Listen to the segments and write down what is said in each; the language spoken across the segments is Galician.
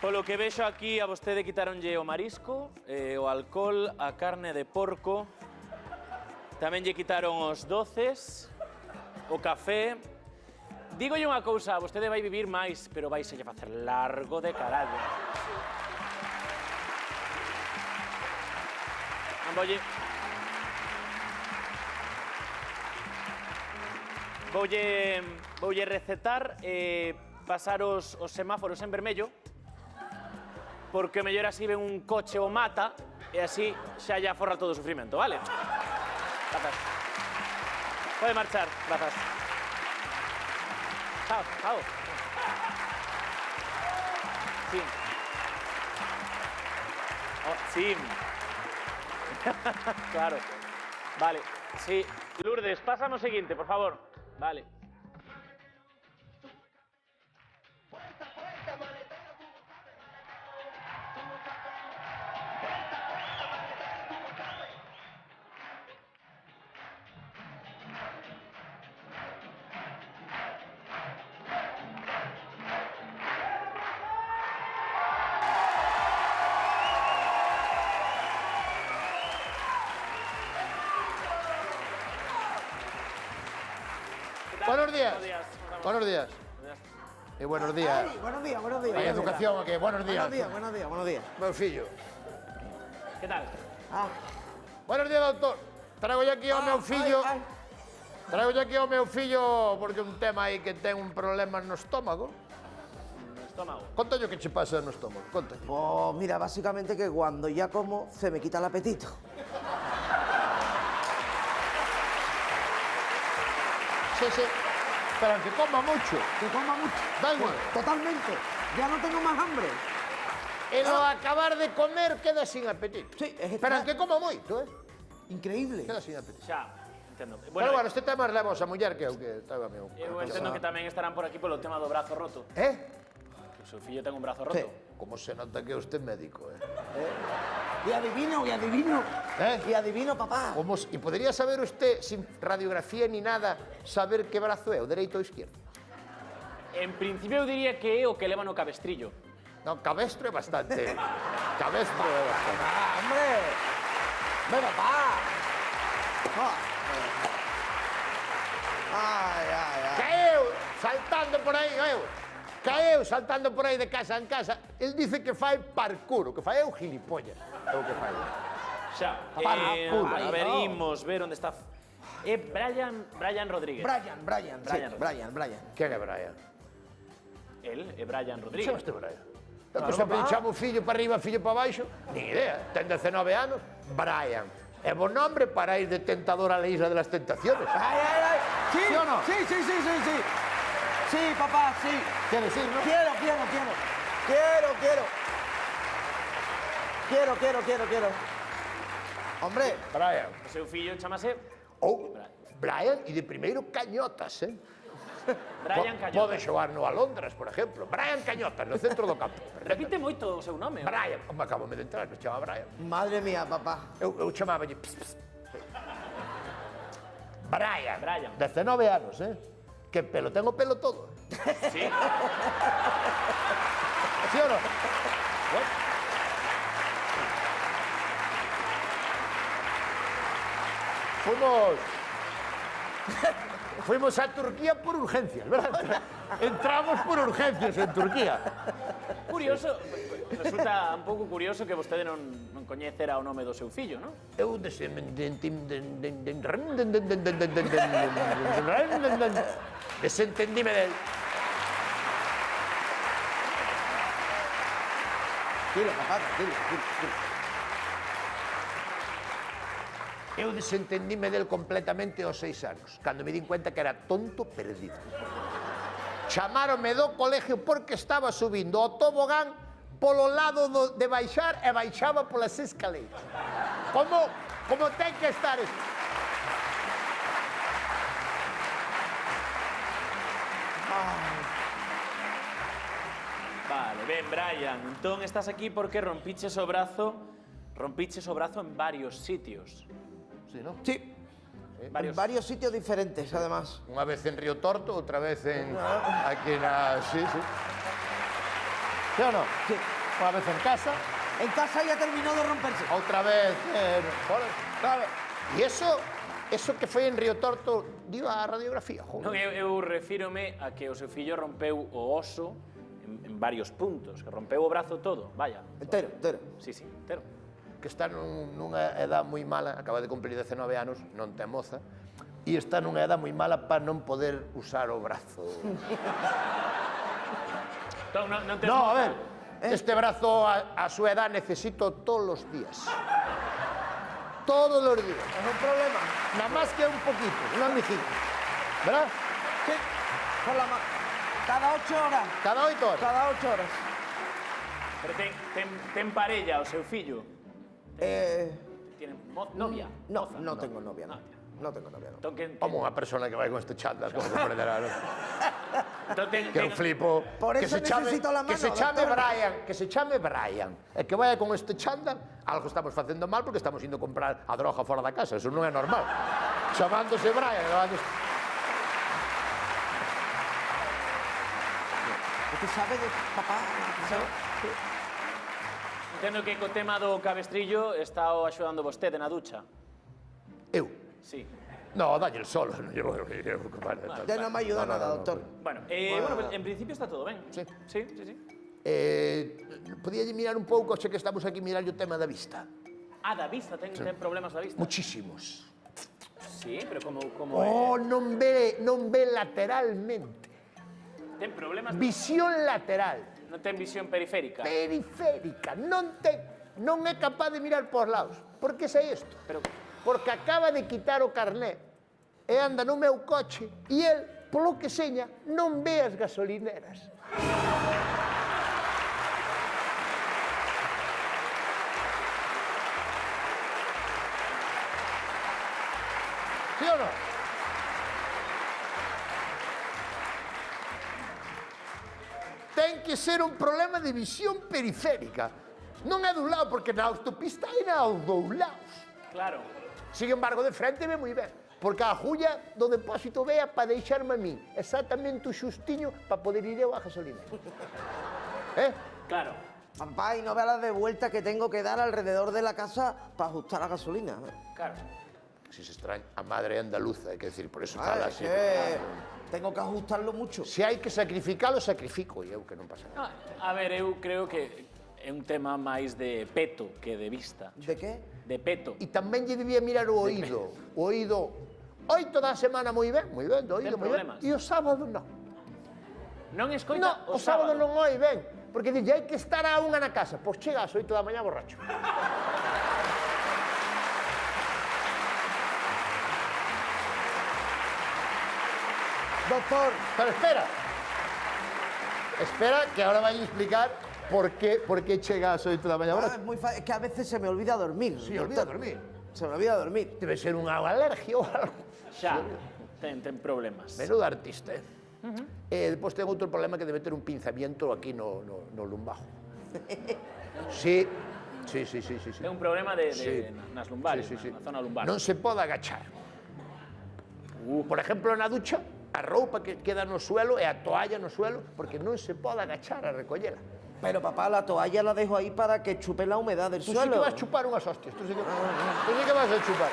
Polo que vexo aquí, a vostede quitaronlle o marisco, o alcohol, a carne de porco, tamén lle quitaron os doces, o café. Dígolle unha cousa, vostede vai vivir máis, pero vai se lle facer largo de carallo. Voulle recetar pasar os semáforos en vermello, porque o mellor así ven un coche o mata, e así xa lle aforra todo o sufrimento, vale? Grazas. Pode marchar, grazas. Chao, chao. Sí. Oh, sí. Claro. Vale, sí. Lourdes, pásame o seguinte, por favor. Vale. Buenos días. Buenos días. Y buenos días. Ay, buenos días, buenos días. Hay educación aquí. Buenos días. Buenos días, buenos días, buenos días. Meu fillo. Que tal? Ah. Buenos días, doctor. Traigo aquí ao meu fillo. Traigo aquí ao meu fillo porque un tema aí que ten un problema no estómago. No estómago. Contaño que che pasa no estómago. Contaño. Pues mira, básicamente que cuando ya como se me quita el apetito. Sí, sí. Pero que coma mucho. Que coma mucho. Da igual. Totalmente. Ya no tengo más hambre. E no acabar de comer queda sin apetito. Sí, es Pero que coma moito, increíble. Queda sin apetito. Xa, entendo. Pero bueno, este tema leva a muller que é o que estaba meu. Eu entendo que tamén estarán por aquí polo tema do brazo roto. Que o seu fillo ten un brazo roto. Sí. Como se nota que é usted médico, Y adivino, y adivino, papá. ¿Y podría saber usted, sin radiografía ni nada, saber qué brazo é, o dereito ou izquierdo? En principio eu diría que é o que leva no cabestrillo. No, cabestro é bastante. Cabestro é bastante. Ah, hombre. Ven, papá. Ay, ay, ay. Caeu saltando por aí, caeu saltando por aí de casa en casa. El dice que fai parkour, o que fai é o gilipollas. É o que fai. Xa, Parkour. a ver, No. imos ver onde está. É Brian Rodríguez. Brian. Quen é Brian? El é Brian Rodríguez. Chamaste Brian? Claro, sempre chamo fillo para arriba, fillo para baixo. Nin idea. Ten 19 anos. Brian. É bo nombre para ir de tentador a la isla de las tentaciones. Ay. Sí, ¿Sí o no? Sí. Sí, papá, sí. ¿Quieres ir, no? Quiero. Hombre. Brian. O seu fillo chamase Brian e de primeiro Cañotas, Brian Cañotas. Pode xogar no Alondras, por exemplo. Brian Cañotas, no centro do campo. Repite moito o seu nome. Brian. Me acabo de entrar, me chama Brian. Madre mía, papá. Eu chamáballe... Brian. 19 anos, Que pelo, tengo pelo todo. Sí. ¿Sí o no? Fuimos a Turquía por urgencias, ¿verdad? Entramos por urgencias en Turquía. Curioso, resulta un pouco curioso que vostede non coñecera o nome do seu fillo, non? Eu desentendíme del. Tranquilo, papá, tranquilo. Eu desentendíme del completamente aos 6 anos, cando me din cuenta que era tonto perdido. Chamáronme do colegio porque estaba subindo o tobogán polo lado de baixar e baixaba polas escaleiras. Como ten que estar isto? Vale, ben, Brian, entón estás aquí porque rompiches o brazo en varios sitios. Sí, ¿no? Sí. En varios sitios diferentes, además. Unha vez en Río Torto, outra vez en... aquí na... Sí. ¿Sí o no? Sí. Una vez en casa, En casa ya terminó de romperse. outra vez claro. E eso que foi en Río Torto dio a radiografía, Non, joder. eu refírome a que o seu fillo rompeu o oso en varios puntos, que rompeu o brazo todo, vaya. Entero, entero. Sí, sí, entero. Que está nunha edad moi mala, acaba de cumplir 19 anos, non ten moza, e está nunha edad moi mala para non poder usar o brazo. Entón, non tes No, a moza? ver, este brazo a súa edad necesito todos os días. Todos os días. Es un problema. Nada más que un poquito, una mijita. ¿Verdad? Sí. Por la cada 8 horas. Cada 8 horas. Cada 8 horas. Pero ten parella o seu fillo? Tiene novia? No, Moza? no tengo novia, no. No tengo novia, no. Entón, Como unha persona que vai con este chándal, como comprenderá, ¿no? entón Que eu flipo. Por que eso necesito la mano, que se chame doctor. Brian, que se chame Brian. E que vaya con este chándal, algo estamos facendo mal porque estamos indo comprar a droga fora da casa, eso non é normal. Chamándose Brian, levándose... ¿Usted sabe de papá? ¿Sabe? Entendo que co tema do cabestrillo está o axudando vostede na ducha. Eu? Sí. No, dalle el solo. Ya no me ayuda nada, doctor. Bueno, pues, en principio está todo ben. Sí. Sí, sí, sí. Podíalle mirar un pouco, xe que estamos aquí mirar o tema da vista. Ah, da vista, ten problemas da vista? Muchísimos. Sí, pero como Oh, non ve lateralmente. ten problemas, Visión lateral. non ten visión periférica. Periférica. Non é capaz de mirar por lados. Por que sei isto? Pero Porque acaba de quitar o carné e anda no meu coche e el, polo que seña, non ve as gasolineras. ¿Sí o no? Ten que ser un problema de visión periférica. Non é dun lado, porque na autopista hai naos dous lados. claro. Sin embargo, de frente ve moi ben, porque a agulla do depósito vea para deixarme a min exactamente o xustiño para poder ir eu á gasolina. Claro. Papá, y no vea la de vuelta que tengo que dar alrededor de la casa para ajustar la gasolina. Claro. Si se extraña, a madre andaluza, hai que decir, por eso está Ay, así. que tengo que ajustarlo mucho. Se hai que sacrificalo, sacrifico, e eu que non pasa nada. A ver, eu creo que é un tema máis de peto que de vista. ¿De qué? De peto. E tamén lle debía mirar o oído. O oído, oito da semana moi ben, do oído Ten moi ben. problemas? E o sábado non. Non escoita No, o o sábado non oi ben, porque dille, hai que estar a unha na casa. Pois chega ás 8 da mañá borracho. Doctor, Pero espera. Espera, que ahora vai a explicar por qué chega ás 8 da mañá borracho. es muy fácil. Es que a veces se me olvida dormir. Sí, doctor. olvida dormir. Se me olvida dormir. Debe ser unha alergia ou algo. Xa, ten problemas. Menudo artista, despois ten outro problema que debe ter un pinzamiento aquí no lumbago. Sí. Ten un problema nas lumbares, na zona lumbar. Non se pode agachar. Por exemplo, na ducha, a roupa que queda no suelo e a toalla no suelo, porque non se pode agachar a recollela. Pero papá, la toalla la dejo ahí para que chupe la humedad del Tú sí suelo. que vas a chupar unhas hostias, tú sí que vas a chupar.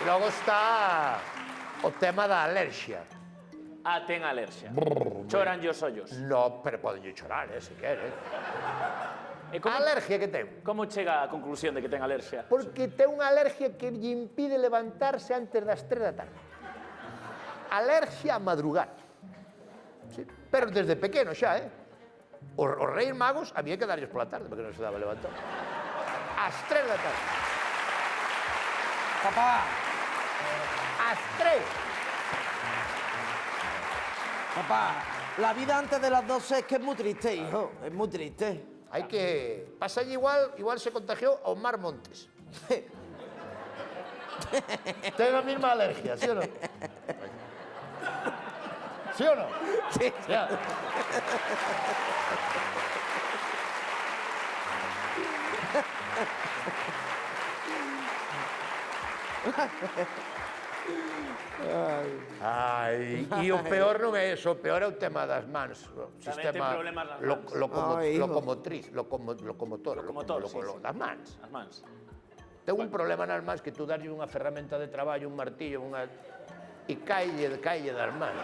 E logo está o tema da alerxia. Ah, ten alerxia. Choran os ollos. No, pero poden chorar, se quere. E A alergia que ten? como chega á conclusión de que ten alerxia? Porque ten unha alergia que lle impide levantarse antes das 3 da tarde. Alergia a madrugar. Sí, pero desde pequeno xa, Os Reis Magos había que darlles pola tarde, porque non se daba levantar. Ás 3 da tarde. Papá, Ás 3. papá, la vida antes de las 12 es que es muy triste, hijo. Es muy triste. Hai que... Pasa igual se contagiou ao Mar Montes. Ten a mesma alergia, ¿sí o no? ¿Sí o no? Sí. Ya. Ai, e o peor non é eso, o peor é o tema das mans. O Tamén ten sistema problemas nas mans. locomotor, Locomotor, sí, sí. das mans. As mans. Ten un problema nas mans que tú darlle unha ferramenta de traballo, un martillo, e caille das mans.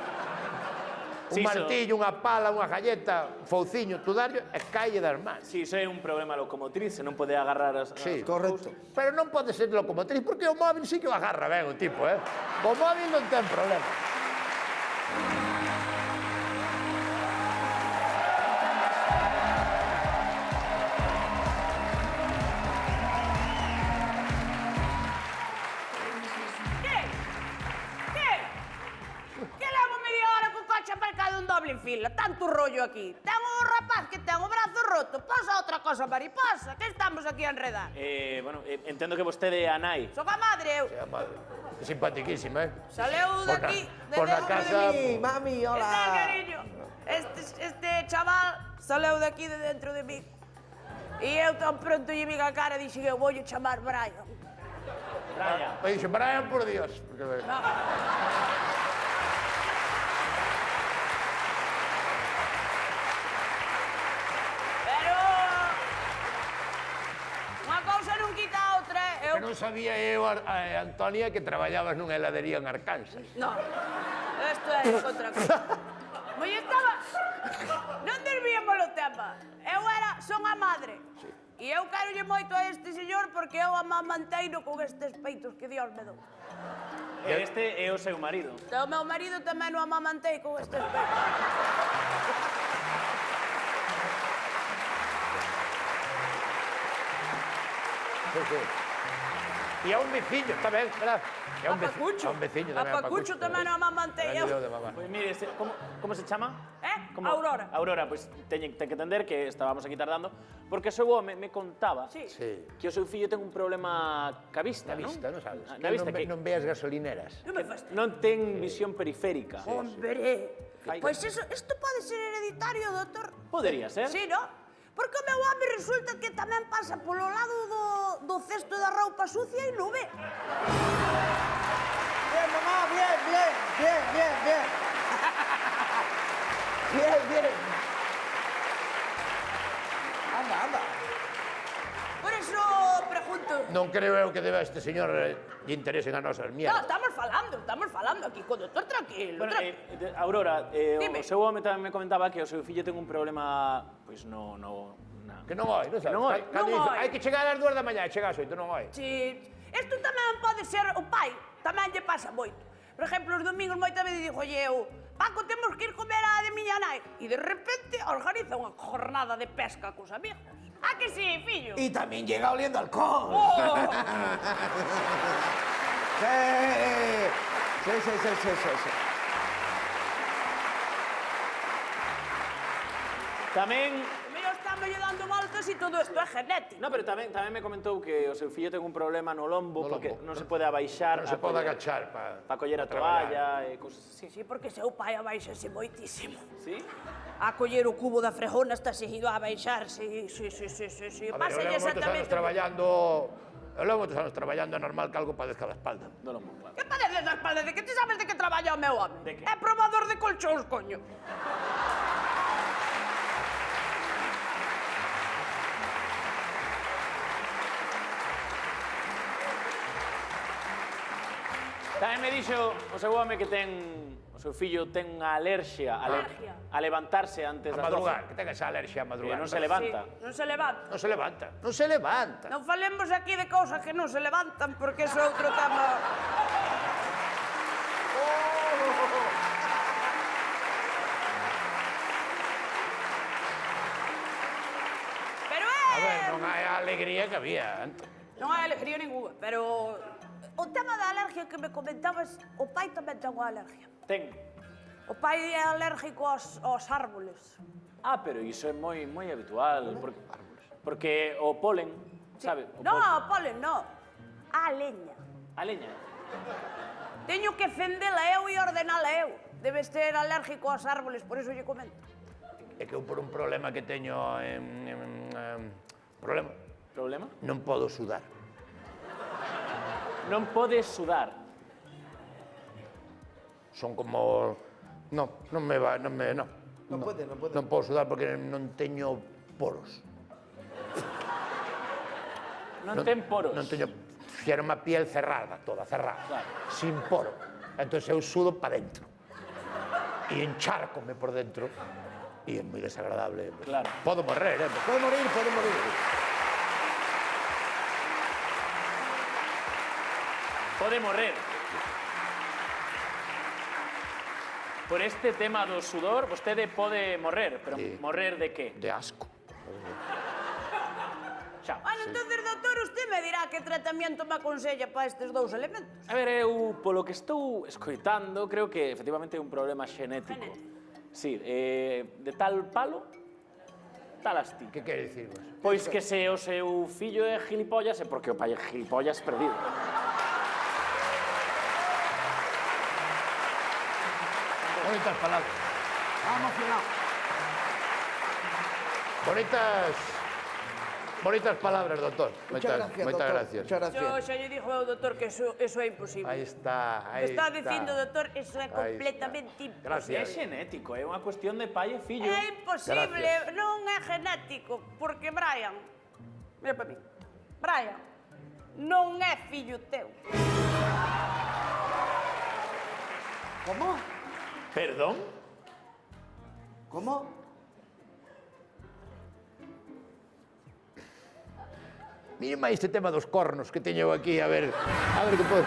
Sí, Un martillo, unha pala, unha galleta, un fouciño, tú darlle e caille das mans. Si, iso é un problema locomotriz, se non pode agarrar as... Sí, Correcto. pero non pode ser locomotriz, porque o móvil sí que o agarra ben o tipo, eh? O móvil non ten problema. Que levo media hora co coche aparcado en doble fila? Tanto rollo aquí. Ten un rapaz que ten o brazo roto. Pasa outra cosa mariposa. Que estamos aquí a enredar? Bueno, entendo que vostede é a nai. Son a madre, eu. É a madre. É simpatiquísima, eh? Saleu daqui, por na dentro casa- de mí. Mami, ¿Qué tal, hola. cariño? Este chaval saleu daqui de dentro de mí. E eu tan pronto lle vi a cara e dixen eu vou chamar Brian. Brian. Me dixo, Brian, por Dios. Porque... No. Pero... Unha cousa non quita a outra, eu... Que non sabía eu, Antonia, que traballabas nunha heladería en Arkansas. No, esto é outra cousa. Moi estaba... Non desvíamos o tema. Eu son a madre. E eu querolle moito a este señor porque eu amamanteino con estes peitos que Dios me dou. Este é o seu marido. E o meu marido tamén o amamantei con estes peitos. Sí, sí. E é un veciño, está ben, verdad? É un Papacucho. É un veciño tamén, A Pacucho tamén o amamantei Tamén lle deu eu. de mamar. Pois mire, como se chama? Aurora. Aurora, pois ten que entender que estábamos aquí tardando, porque o seu home me contaba Sí. Sí. que o seu fillo ten un problema ca vista, Na non? vista, non sabes? Na vista, que non veas gasolineras. Non me fastidio. non ten visión periférica. Hombre, Fai- pois isto pode ser hereditario, doutor. Podería ser. Sí, non? Porque o meu home resulta que tamén pasa polo lado do cesto da roupa sucia e non ve. Bien, mamá, bien, bien, bien, bien, bien. Bien, bien. Anda, anda. Por eso pregunto. Non creo eu que deba este señor lle interesen as nosas No, mierdas. estamos falando aquí co doutor tranquilo. Bueno, Aurora, Dime. o seu home tamén me comentaba que o seu fillo ten un problema, pois Que non oi, non sabes? Non oi. Cando Non dice, oi. hai que chegar ás 2 da mañá, e chegas 8, non oi. Si, isto tamén pode ser o pai, tamén lle pasa moito. Por exemplo, os domingos moitas veces dixo, oye, eu, Paco, temos que ir comer a de miña nai. E de repente organiza unha jornada de pesca cos amigos. Ah, que sí, fillo? Y también llega oliendo alcohol. Oh. Sí, sí, sí, sí, sí, sí. Tamén, Mira, estamos lle dando voltas e todo isto é genético. no, pero tamén me comentou que o seu fillo ten un problema no lombo No porque lombo. non se pode abaixar Non se pode agachar para coller a traballar. toalla e cousas así. Sí, porque seu pai abaixase moitísimo. Sí? A coller o cubo da frejona está seguido a baixarse. Sí. A ver, Pásale eu levo moitos anos exactamente. traballando... Eu levo moitos anos traballando, é normal que algo padezca da espalda. Do lombo, claro. Que padeces da espalda? De que ti sabes de que traballa o meu home? De que? É probador de colchóns, coño. Tamén me dixo o seu home que o seu fillo ten unha alerxia Alergia. a levantarse antes A das 12. madrugar, que ten esa alerxia a madrugar. non se levanta. Sí, non se levanta. Non se levanta. Non se levanta. Non falemos aquí de cousas que non se levantan porque é outro tema. Pero A ver, non hai a alegría que había antes. non hai alegría ninguna, pero o tema da alergia que me comentabas, o pai tamén ten unha alergia. Ten. O pai é alérgico aos árboles. Ah, pero iso é moi habitual, porque o polen, sabe? O No, o polen, no. A leña. A leña. Teño que fendela eu e ordenala eu. Debes ter alérgico aos árboles, por eso lle comento. É que eu por un problema que teño problema, Problema? non podo sudar. Non podes sudar. son como... Non me va, non me... Non puede. Non podo sudar porque non teño poros. Non ten poros. Non teño... Xera unha piel cerrada, toda cerrada. Claro. Sin poro. Entón eu sudo pa dentro. E encharcome por dentro. E é moi desagradable. Claro. Podo morrer, Puede morir. Pode morrer. Por este tema do sudor, vostede pode morrer, pero Sí. morrer de que? De asco. Xa. Bueno, entonces, doctor, usted me dirá que tratamento me aconsella para estes dous elementos. A ver, eu, polo que estou escoitando, creo que efectivamente é un problema xenético. Sí, de tal palo, tal astí. Que quere dicir vos? Pois que se o seu fillo é gilipollas é porque o pai é gilipollas perdido. Bonitas palabras. Está emocionado. Bonitas palabras, doctor. Muchas gracias, Moitas doctor. gracias. Muchas gracias. Yo xa lle dixo ao doctor que eso é imposible. Aí está, aí Está está. dicindo, doctor, eso é Aí completamente está. imposible. É xenético, é unha cuestión de pai e fillo. É imposible, Gracias. non é genético, porque Brian, mira para mí, Brian, non é fillo teu. ¿Cómo? Perdón? ¿Cómo? Mire máis este tema dos cornos que teño aquí, a ver que podo...